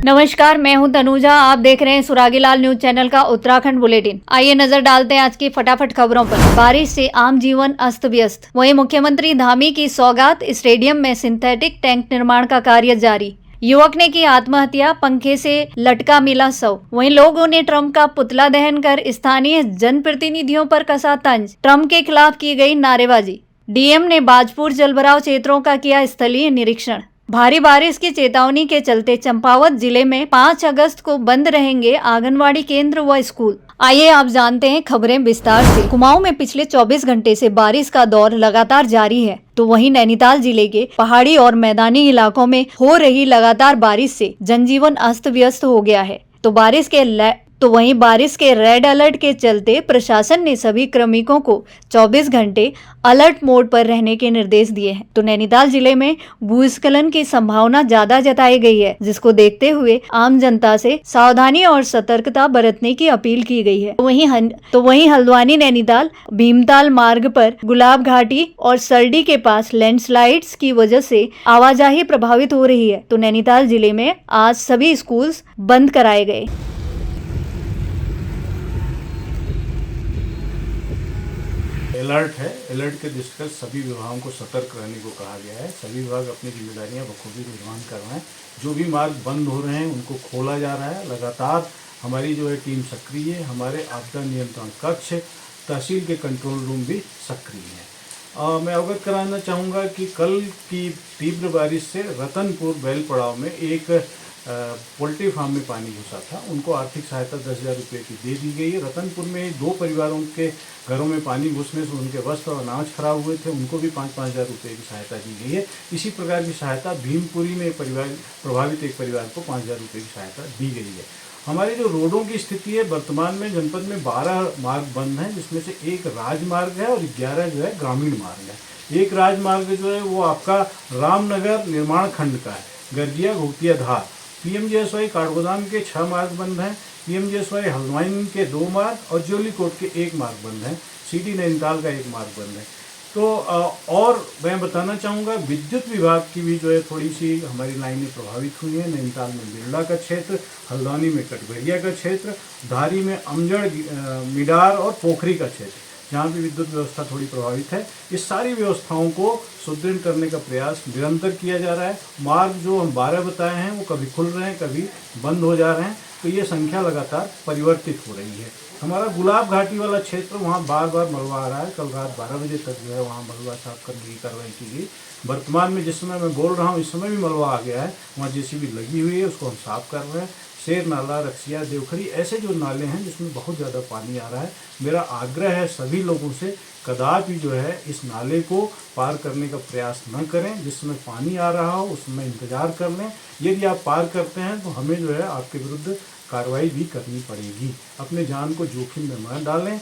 नमस्कार, मैं हूं तनुजा। आप देख रहे हैं सुरागीलाल न्यूज चैनल का उत्तराखंड बुलेटिन। आइए नजर डालते हैं आज की फटाफट खबरों पर। बारिश से आम जीवन अस्त व्यस्त। वहीं मुख्यमंत्री धामी की सौगात, स्टेडियम में सिंथेटिक टैंक निर्माण का कार्य जारी। युवक ने की आत्महत्या, पंखे से लटका मिला शव। वहीं लोगों ने ट्रंप का पुतला दहन कर स्थानीय जनप्रतिनिधियों पर कसा तंज। ट्रंप के खिलाफ की गई नारेबाजी। डीएम ने बाजपुर जलभराव क्षेत्रों का किया स्थलीय निरीक्षण। भारी बारिश की चेतावनी के चलते चंपावत जिले में 5 अगस्त को बंद रहेंगे आंगनवाड़ी केंद्र व स्कूल। आइए आप जानते हैं खबरें विस्तार से। कुमाऊं में पिछले 24 घंटे से बारिश का दौर लगातार जारी है, तो वहीं नैनीताल जिले के पहाड़ी और मैदानी इलाकों में हो रही लगातार बारिश से जनजीवन अस्त व्यस्त हो गया है। तो वहीं बारिश के रेड अलर्ट के चलते प्रशासन ने सभी कार्मिकों को 24 घंटे अलर्ट मोड पर रहने के निर्देश दिए हैं। तो नैनीताल जिले में भूस्खलन की संभावना ज्यादा जताई गई है, जिसको देखते हुए आम जनता से सावधानी और सतर्कता बरतने की अपील की गई है। वहीं हल्द्वानी नैनीताल भीमताल मार्ग पर गुलाब घाटी और सरडी के पास लैंडस्लाइड्स की वजह से आवाजाही प्रभावित हो रही है। तो नैनीताल जिले में आज सभी स्कूल बंद कराए गए। अलर्ट है। अलर्ट के दृष्टिगत सभी विभागों को सतर्क रहने को कहा गया है। सभी विभाग अपनी जिम्मेदारियां बखूबी निर्वहन कर रहे हैं। जो भी मार्ग बंद हो रहे हैं उनको खोला जा रहा है। लगातार हमारी जो है टीम सक्रिय है। हमारे आपदा नियंत्रण कक्ष, तहसील के कंट्रोल रूम भी सक्रिय हैं। मैं अवगत कराना चाहूँगा कि कल की तीव्र बारिश से रतनपुर बैल पड़ाव में एक पोल्ट्री फार्म में पानी घुसा था। उनको आर्थिक सहायता 10,000 रुपये की दे दी गई है। रतनपुर में 2 परिवारों के घरों में पानी घुसने से उनके वस्त्र और अनाज खराब हुए थे, उनको भी 5-5 हज़ार रुपये की सहायता दी गई है। इसी प्रकार की सहायता भीमपुरी में प्रभावित एक परिवार को 5,000 रुपये की सहायता दी गई है। हमारी जो रोडों की स्थिति है, वर्तमान में जनपद में 12 मार्ग बंद हैं, जिसमें से एक राजमार्ग है और 11 जो है ग्रामीण मार्ग है। एक राजमार्ग जो है वो आपका रामनगर निर्माण खंड का है, गर्जिया घोटिया धार। पीएमजीएसवाई काठगोदाम के 6 मार्ग बंद हैं। पीएमजीएसवाई हल्द्वानी के 2 मार्ग और जोलीकोट के 1 मार्ग बंद हैं। सिटी नैनीताल का 1 मार्ग बंद है। तो और मैं बताना चाहूँगा, विद्युत विभाग की भी जो है थोड़ी सी हमारी लाइनें प्रभावित हुई हैं। नैनीताल में बिरला का क्षेत्र, हल्द्वानी में कटघरिया का क्षेत्र, धारी में अमजड़, मिडार और पोखरी का क्षेत्र, जहाँ भी विद्युत व्यवस्था थोड़ी प्रभावित है। इस सारी व्यवस्थाओं को सुदृढ़ करने का प्रयास निरंतर किया जा रहा है। मार्ग जो हम 12 बताए हैं वो कभी खुल रहे हैं, कभी बंद हो जा रहे हैं, तो ये संख्या लगातार परिवर्तित हो रही है। हमारा गुलाब घाटी वाला क्षेत्र, वहाँ बार बार मलबा आ रहा है। कल रात 12 बजे तक जो है वहाँ मलबा साफ करने की कार्रवाई की गई। वर्तमान में जिस समय मैं बोल रहा हूँ, इस समय भी मलबा आ गया है। वहाँ जेसीबी लगी हुई है, उसको हम साफ कर रहे हैं। शेर नाला, रक्सिया, देवखरी, ऐसे जो नाले हैं जिसमें बहुत ज़्यादा पानी आ रहा है, मेरा आग्रह है सभी लोगों से कदापि जो है इस नाले को पार करने का प्रयास न करें। जिस समय पानी आ रहा हो उस समय इंतज़ार कर लें। यदि आप पार करते हैं तो हमें जो है आपके विरुद्ध कार्रवाई भी करनी पड़ेगी। अपने जान को जोखिम में मत डालें।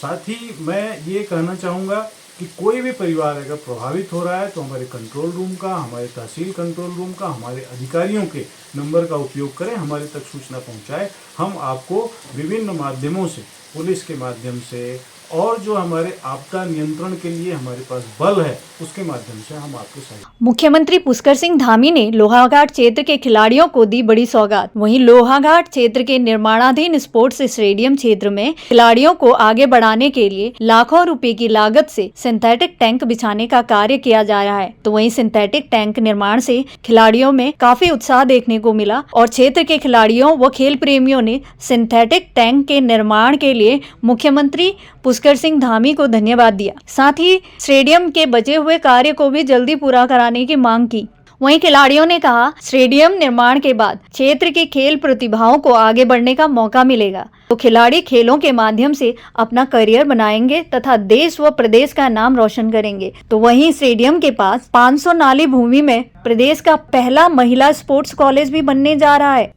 साथ ही मैं ये कहना चाहूँगा कि कोई भी परिवार अगर प्रभावित हो रहा है तो हमारे कंट्रोल रूम का, हमारे तहसील कंट्रोल रूम का, हमारे अधिकारियों के नंबर का उपयोग करें, हमारे तक सूचना पहुंचाएं। हम आपको विभिन्न माध्यमों से, पुलिस के माध्यम से और जो हमारे आपदा नियंत्रण के लिए हमारे पास बल है उसके माध्यम से हम आपको सहायता। मुख्यमंत्री पुष्कर सिंह धामी ने लोहाघाट क्षेत्र के खिलाड़ियों को दी बड़ी सौगात। वहीं लोहाघाट क्षेत्र के निर्माणाधीन स्पोर्ट्स स्टेडियम क्षेत्र में खिलाड़ियों को आगे बढ़ाने के लिए लाखों रुपए की लागत से सिंथेटिक टैंक बिछाने का कार्य किया जा रहा है। तो वहीं सिंथेटिक टैंक निर्माण से खिलाड़ियों में काफी उत्साह देखने को मिला और क्षेत्र के खिलाड़ियों व खेल प्रेमियों ने सिंथेटिक टैंक के निर्माण के लिए मुख्यमंत्री पुष्कर सिंह धामी को धन्यवाद दिया। साथ ही स्टेडियम के बचे हुए कार्य को भी जल्दी पूरा कराने की मांग की। वहीं खिलाड़ियों ने कहा, स्टेडियम निर्माण के बाद क्षेत्र की खेल प्रतिभाओं को आगे बढ़ने का मौका मिलेगा, तो खिलाड़ी खेलों के माध्यम से अपना करियर बनाएंगे तथा देश व प्रदेश का नाम रोशन करेंगे। तो वहीं स्टेडियम के पास 500 नाली भूमि में प्रदेश का पहला महिला स्पोर्ट्स कॉलेज भी बनने जा रहा है।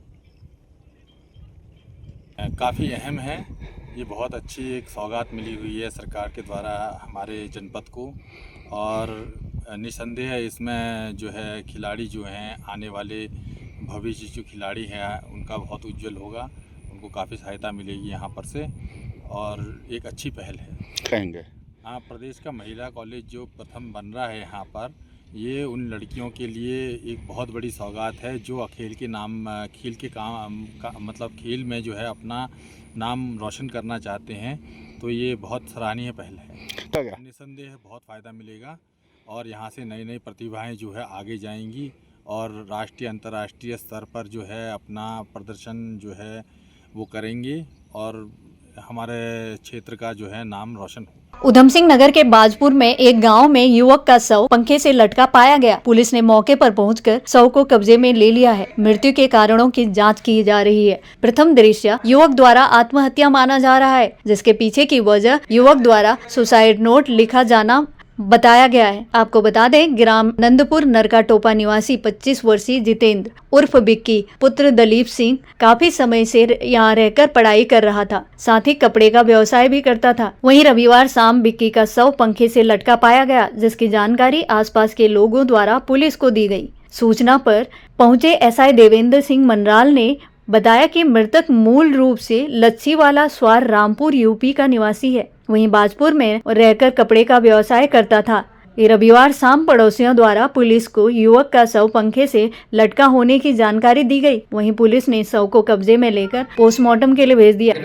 काफ़ी अहम है। ये बहुत अच्छी एक सौगात मिली हुई है सरकार के द्वारा हमारे जनपद को, और निसंदेह इसमें जो है खिलाड़ी जो हैं, आने वाले भविष्य जो खिलाड़ी हैं उनका बहुत उज्जवल होगा। उनको काफ़ी सहायता मिलेगी यहाँ पर से, और एक अच्छी पहल है कहेंगे। हाँ, प्रदेश का महिला कॉलेज जो प्रथम बन रहा है यहाँ पर, ये उन लड़कियों के लिए एक बहुत बड़ी सौगात है जो खेल के नाम खेल के काम का मतलब खेल में जो है अपना नाम रोशन करना चाहते हैं। तो ये बहुत सराहनीय पहल है। निसंदेह बहुत फ़ायदा मिलेगा और यहाँ से नई नई प्रतिभाएं जो है आगे जाएंगी और राष्ट्रीय अंतर्राष्ट्रीय स्तर पर जो है अपना प्रदर्शन जो है वो करेंगे और हमारे क्षेत्र का जो है नाम रोशन हो। उधम सिंह नगर के बाजपुर में एक गांव में युवक का शव पंखे से लटका पाया गया। पुलिस ने मौके पर पहुंचकर शव को कब्जे में ले लिया है। मृत्यु के कारणों की जांच की जा रही है। प्रथम दृष्टया युवक द्वारा आत्महत्या माना जा रहा है, जिसके पीछे की वजह युवक द्वारा सुसाइड नोट लिखा जाना बताया गया है। आपको बता दें, ग्राम नंदपुर नरका टोपा निवासी 25 वर्षीय जितेंद्र उर्फ बिक्की पुत्र दलीप सिंह काफी समय से यहाँ रहकर पढ़ाई कर रहा था, साथ ही कपड़े का व्यवसाय भी करता था। वहीं रविवार शाम बिक्की का शव पंखे से लटका पाया गया, जिसकी जानकारी आसपास के लोगों द्वारा पुलिस को दी गई। सूचना पर पहुंचे एसआई देवेंद्र सिंह मनराल ने बताया कि मृतक मूल रूप से लच्छीवाला स्वार रामपुर यूपी का निवासी है। वहीं बाजपुर में रहकर कपड़े का व्यवसाय करता था। रविवार शाम पड़ोसियों द्वारा पुलिस को युवक का शव पंखे से लटका होने की जानकारी दी गई। वहीं पुलिस ने शव को कब्जे में लेकर पोस्टमार्टम के लिए भेज दिया।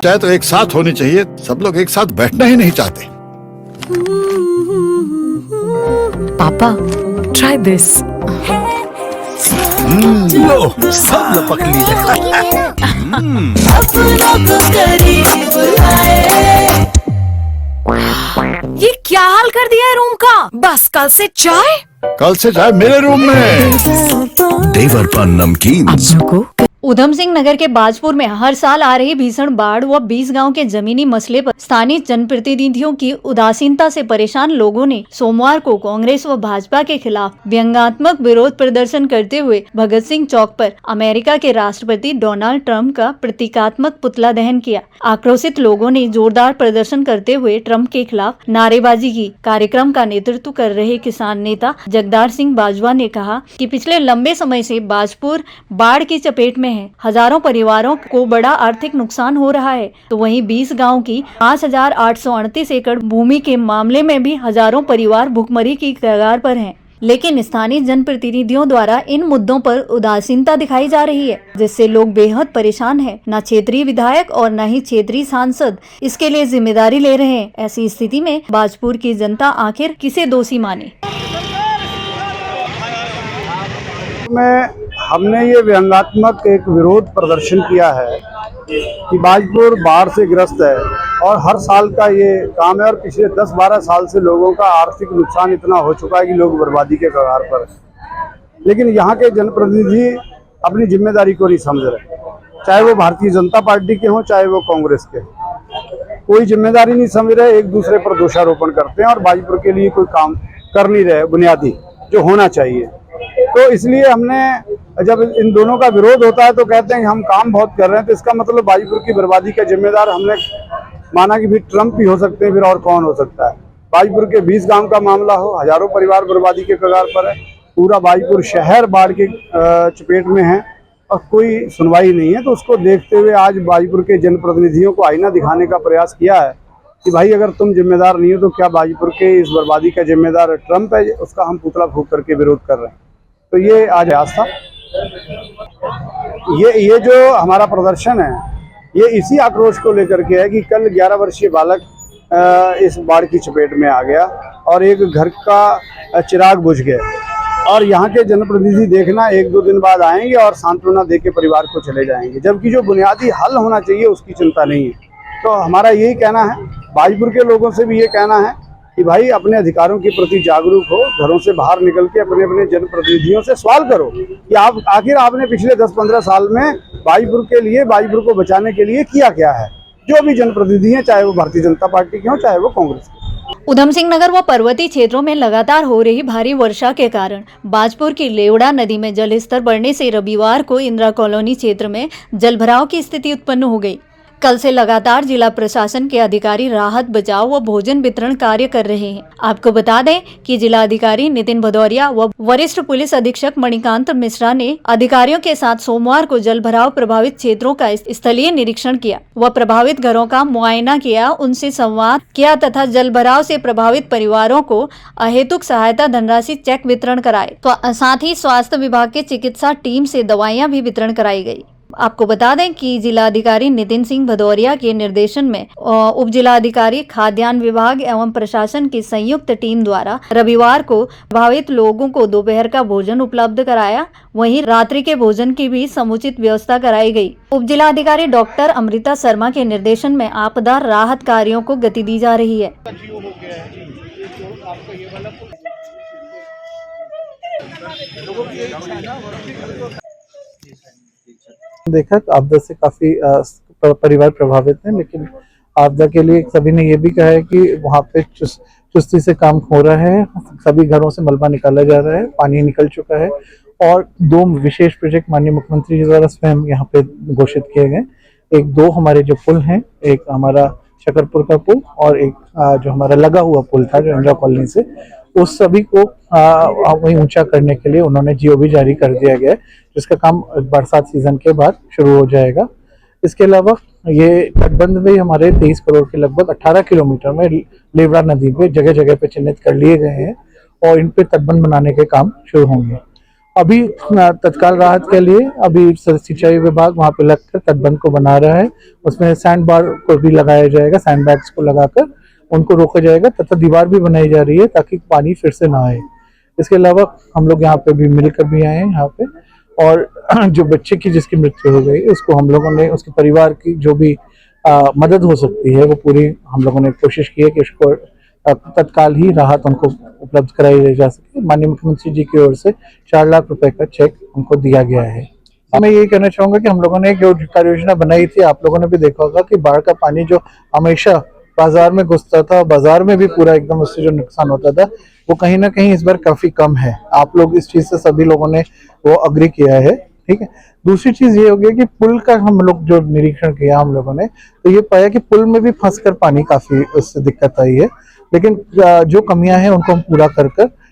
चाहे तो एक साथ होनी चाहिए, सब लोग एक साथ बैठना ही नहीं चाहते। पापा, try this. लो, सब लपक लिए। ये क्या हाल कर दिया है रूम का? बस कल से चाय। कल से चाय मेरे रूम में। देवर पान नमकीन। अपनों को उधम सिंह नगर के बाजपुर में हर साल आ रही भीषण बाढ़ व 20 गांव के जमीनी मसले पर स्थानीय जनप्रतिनिधियों की उदासीनता से परेशान लोगों ने सोमवार को कांग्रेस व भाजपा के खिलाफ व्यंग्यात्मक विरोध प्रदर्शन करते हुए भगत सिंह चौक पर अमेरिका के राष्ट्रपति डोनाल्ड ट्रंप का प्रतीकात्मक पुतला दहन किया। आक्रोशित लोगों ने जोरदार प्रदर्शन करते हुए ट्रंप के खिलाफ नारेबाजी की। कार्यक्रम का नेतृत्व कर रहे किसान नेता जगदार सिंह बाजवा ने कहा कि पिछले लंबे समय से बाजपुर बाढ़ की चपेट में है। हजारों परिवारों को बड़ा आर्थिक नुकसान हो रहा है, तो वहीं 20 गांव की 5,838 एकड़ भूमि के मामले में भी हजारों परिवार भुखमरी की कगार पर हैं। लेकिन स्थानीय जनप्रतिनिधियों द्वारा इन मुद्दों पर उदासीनता दिखाई जा रही है, जिससे लोग बेहद परेशान हैं। न क्षेत्रीय विधायक और न ही क्षेत्रीय सांसद इसके लिए जिम्मेदारी ले रहे हैं। ऐसी स्थिति में बाजपुर की जनता आखिर किसे दोषी माने? हमने ये व्यंग्यात्मक एक विरोध प्रदर्शन किया है कि बाजपुर बाढ़ से ग्रस्त है और हर साल का ये काम है और पिछले 10-12 साल से लोगों का आर्थिक नुकसान इतना हो चुका है कि लोग बर्बादी के कगार पर हैं। लेकिन यहाँ के जनप्रतिनिधि अपनी जिम्मेदारी को नहीं समझ रहे, चाहे वो भारतीय जनता पार्टी के हों चाहे वो कांग्रेस के, कोई जिम्मेदारी नहीं समझ रहे, एक दूसरे पर दोषारोपण करते हैं और बाजपुर के लिए कोई काम कर नहीं रहे बुनियादी जो होना चाहिए। तो इसलिए हमने जब इन दोनों का विरोध होता है तो कहते हैं कि हम काम बहुत कर रहे हैं, तो इसका मतलब बाजपुर की बर्बादी का जिम्मेदार हमने माना कि भी ट्रंप ही हो सकते हैं, फिर और कौन हो सकता है। बाजपुर के 20 गांव का मामला हो, हजारों परिवार बर्बादी के कगार पर है, पूरा बाजपुर शहर बाढ़ के चपेट में है और कोई सुनवाई नहीं है। तो उसको देखते हुए आज बाजपुर के जनप्रतिनिधियों को आईना दिखाने का प्रयास किया है कि भाई अगर तुम जिम्मेदार नहीं हो तो क्या बाजपुर के इस बर्बादी का जिम्मेदार ट्रंप है, उसका हम पुतला फूंक करके विरोध कर रहे हैं। तो ये आज आस्था ये जो हमारा प्रदर्शन है ये इसी आक्रोश को लेकर के है कि कल 11 वर्षीय बालक इस बाढ़ की चपेट में आ गया और एक घर का चिराग बुझ गया और यहाँ के जनप्रतिनिधि देखना 1-2 दिन बाद आएंगे और सांत्वना दे के परिवार को चले जाएंगे, जबकि जो बुनियादी हल होना चाहिए उसकी चिंता नहीं है। तो हमारा यही कहना है, बाजपुर के लोगों से भी ये कहना है कि भाई अपने अधिकारों के प्रति जागरूक हो, घरों से बाहर निकल के अपने अपने जनप्रतिनिधियों से सवाल करो कि आप आखिर आपने पिछले 10-15 साल में बाजपुर के लिए, बाजपुर को बचाने के लिए किया क्या है। जो भी जनप्रतिनिधि हैं, चाहे वो भारतीय जनता पार्टी के हों चाहे वो कांग्रेस के। उधम सिंह नगर व पर्वतीय क्षेत्रों में लगातार हो रही भारी वर्षा के कारण बाजपुर की लेवड़ा नदी में जलस्तर बढ़ने से रविवार को इंदिरा कॉलोनी क्षेत्र में जलभराव की स्थिति उत्पन्न हो गई। कल से लगातार जिला प्रशासन के अधिकारी राहत बचाव व भोजन वितरण कार्य कर रहे हैं। आपको बता दें कि जिला अधिकारी नितिन भदौरिया व वरिष्ठ पुलिस अधीक्षक मणिकांत मिश्रा ने अधिकारियों के साथ सोमवार को जलभराव प्रभावित क्षेत्रों का स्थलीय निरीक्षण किया व प्रभावित घरों का मुआयना किया, उनसे संवाद किया तथा जलभराव से प्रभावित परिवारों को अहेतुक सहायता धनराशि चेक वितरण कराए। साथ ही स्वास्थ्य विभाग के चिकित्सा टीम से दवाइयां भी वितरण कराई गई। आपको बता दें कि जिलाधिकारी नितिन सिंह भदौरिया के निर्देशन में उप जिलाधिकारी खाद्यान्न विभाग एवं प्रशासन की संयुक्त टीम द्वारा रविवार को प्रभावित लोगों को दोपहर का भोजन उपलब्ध कराया, वहीं रात्रि के भोजन की भी समुचित व्यवस्था कराई गई। उप जिलाधिकारी डॉक्टर अमृता शर्मा के निर्देशन में आपदा राहत कार्यों को गति दी जा रही है। देखा आपदा से काफी परिवार प्रभावित हैं, लेकिन आपदा के लिए सभी ने ये भी कहा है कि वहाँ पे चुस्ती से काम हो रहा है, सभी घरों से मलबा निकाला जा रहा है, पानी निकल चुका है और 2 विशेष प्रोजेक्ट माननीय मुख्यमंत्री जी द्वारा स्वयं यहाँ पे घोषित किए गए। 2 हमारे जो पुल हैं, एक हमारा शकरपुर का पुल और एक जो हमारा लगा हुआ पुल था जो इंदिरा कॉलोनी से, उस सभी को वहीं ऊंचा करने के लिए उन्होंने जीओ भी जारी कर दिया गया है, जिसका काम बरसात सीजन के बाद शुरू हो जाएगा। इसके अलावा ये तटबंध भी हमारे 23 करोड़ के लगभग 18 किलोमीटर में लेवड़ा नदी पे जगह जगह पे चिन्हित कर लिए गए हैं और इन पे तटबंध बनाने के काम शुरू होंगे। अभी तत्काल राहत के लिए अभी सिंचाई विभाग वहाँ पे लगकर तटबंध को बना रहा है। उसमें सैंड बार को भी लगाया जाएगा, सैंड बैग्स को लगाकर उनको रोका जाएगा, तथा दीवार भी बनाई जा रही है ताकि पानी फिर से ना आए। इसके अलावा हम लोग यहाँ पे भी मिलकर भी आए हैं यहाँ पे, और जो बच्चे की जिसकी मृत्यु हो गई उसको हम लोगों ने, उसके परिवार की जो भी मदद हो सकती है वो पूरी हम लोगों ने कोशिश की है कि उसको तत्काल ही राहत उनको उपलब्ध कराई जा सके। माननीय मुख्यमंत्री जी की ओर से 4 लाख रुपए का चेक उनको दिया गया है। मैं यही कहना चाहूंगा कि हम लोगों ने जो कार्य योजना बनाई थी, आप लोगों ने भी देखा होगा कि बाढ़ का पानी जो हमेशा बाजार में घुसता था, बाजार में भी पूरा एकदम उससे जो नुकसान होता था, वो कहीं ना कहीं इस बार काफी कम है। आप लोग इस चीज से सभी लोगों ने वो अग्री किया है, ठीक है। दूसरी चीज ये हो गया कि पुल का हम लोग जो निरीक्षण किया हम लोगों ने, तो ये पाया कि पुल में भी फंसकर पानी काफी उससे दिक्कत आई है, लेकिन जो कमियां हैं उनको हम पूरा कर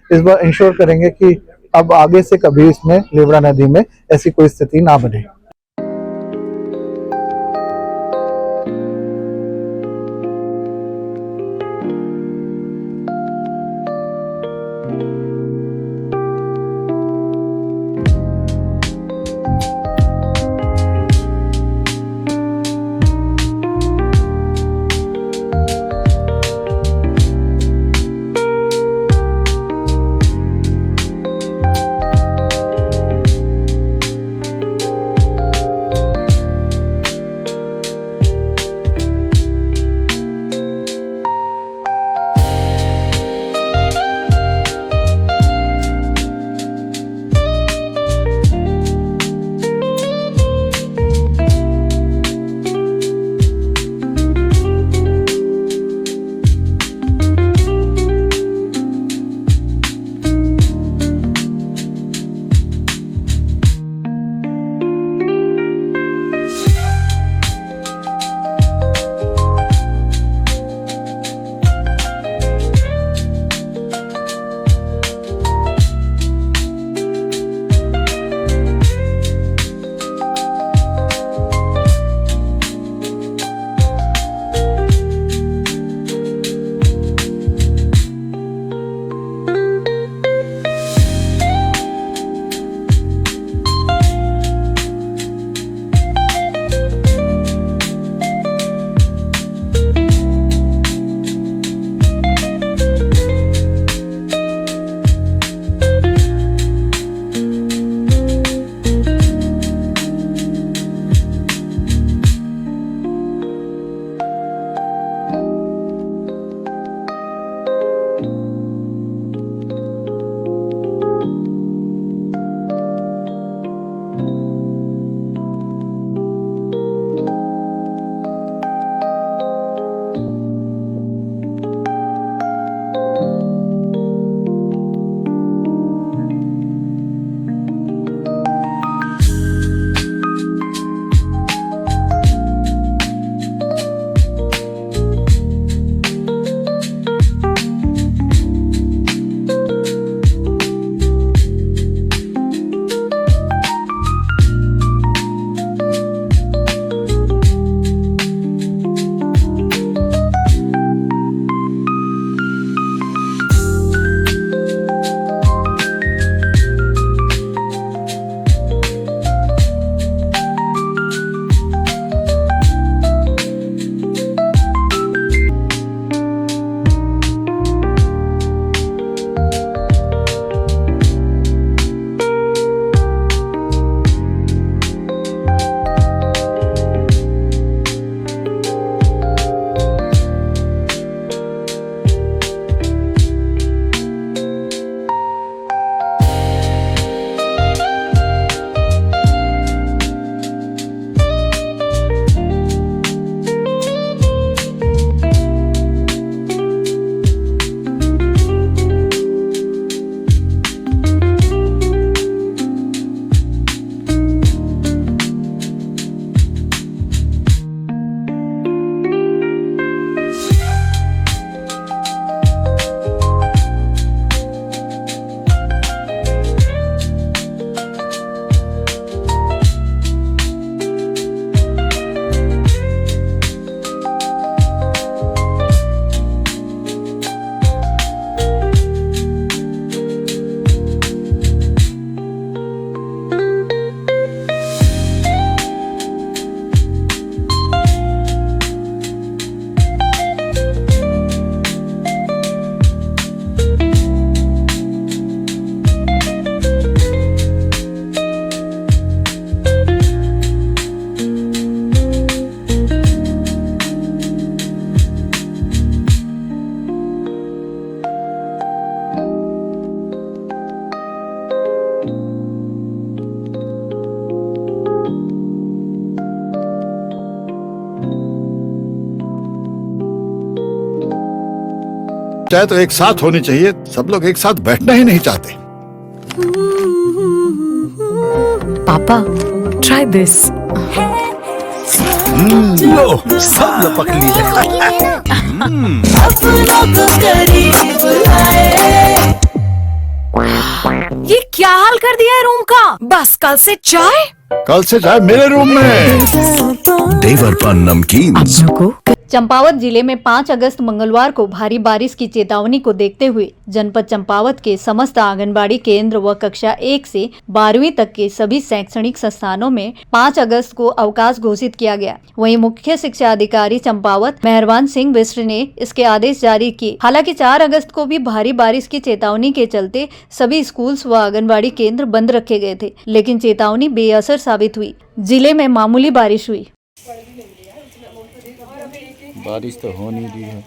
इस बार इंश्योर करेंगे कि अब आगे से कभी इसमें लेवड़ा नदी में ऐसी कोई स्थिति ना बने। चाहे तो एक साथ होनी चाहिए, सब लोग एक साथ बैठना ही नहीं चाहते। पापा ट्राई दिस। लो सब लपक लिए। ये क्या हाल कर दिया है रूम का? बस कल से चाय। कल से चाहे मेरे रूम में। देवर पान नमकीन। अपनों को चंपावत जिले में 5 अगस्त मंगलवार को भारी बारिश की चेतावनी को देखते हुए जनपद चंपावत के समस्त आंगनबाड़ी केंद्र व कक्षा 1 से 12वीं तक के सभी शैक्षणिक संस्थानों में 5 अगस्त को अवकाश घोषित किया गया। वहीं मुख्य शिक्षा अधिकारी चंपावत मेहरबान सिंह बिष्ट ने इसके आदेश जारी किए। हालांकि 4 अगस्त को भी भारी बारिश की चेतावनी के चलते सभी स्कूल्स व आंगनबाड़ी केंद्र बंद रखे गए थे, लेकिन चेतावनी बेअसर साबित हुई। जिले में मामूली बारिश हुई। बारिश तो हो नहीं रही है।